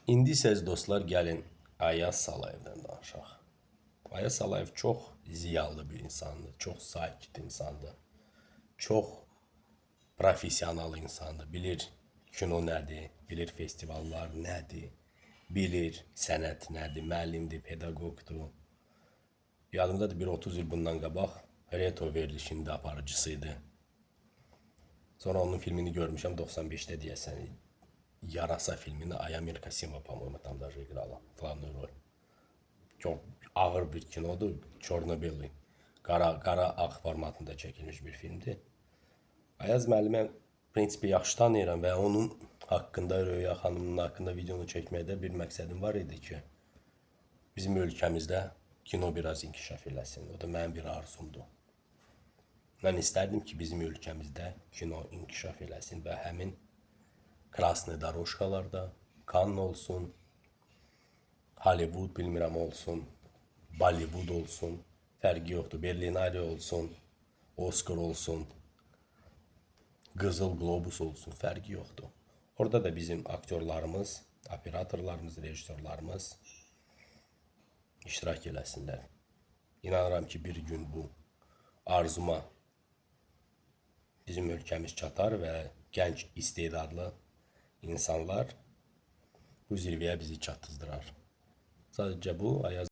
İndi isə dostlar, gəlin Ayaz Salayevdən danışaq. Ayaz Salayev çox ziyalı bir insandır, çox sakit insandır, çox profesional insandır. Bilir kino nədir, bilir festivallar nədir, bilir sənət nədir, müəllimdir, pedaqoqdur. Yadımdadır, bir 30 il bundan qabaq Reto verilişində aparıcısıydı. Sonra onun filmini görmüşəm 95'te deyəsən. Yarasa filmini Ayamir Kasimov, по-моему, там даже играла главную rol. Çok ağır bir kinodur. Çornobıllı. Qara ağ formatında çəkilmiş bir filmdir. Ayaz müəllimə prinsipi yaxşı tanıyıram və onun haqqında, Röya xanımın haqqında videonu çəkməkdə bir məqsədim var idi ki, bizim ölkəmizdə kino biraz inkişaf eləsin. O da mənim bir arzumdur. Mən istərdim ki, bizim ölkəmizdə kino inkişaf eləsin və həmin Krasnı Daroşkalarda, Cannes olsun, Hollywood bilmirəm olsun, Bollywood olsun, fərqi yoxdur. Berlinale olsun, Oscar olsun, Qızıl Globus olsun, fərqi yoxdur. Orada da bizim aktyorlarımız, operatorlarımız, rejissorlarımız iştirak eləsinlər. İnanıram ki, bir gün bu arzuma bizim ölkəmiz çatar və gənc istedadlı insanlar bu zirvəyə bizi çatdırır. Sadəcə bu Ayaz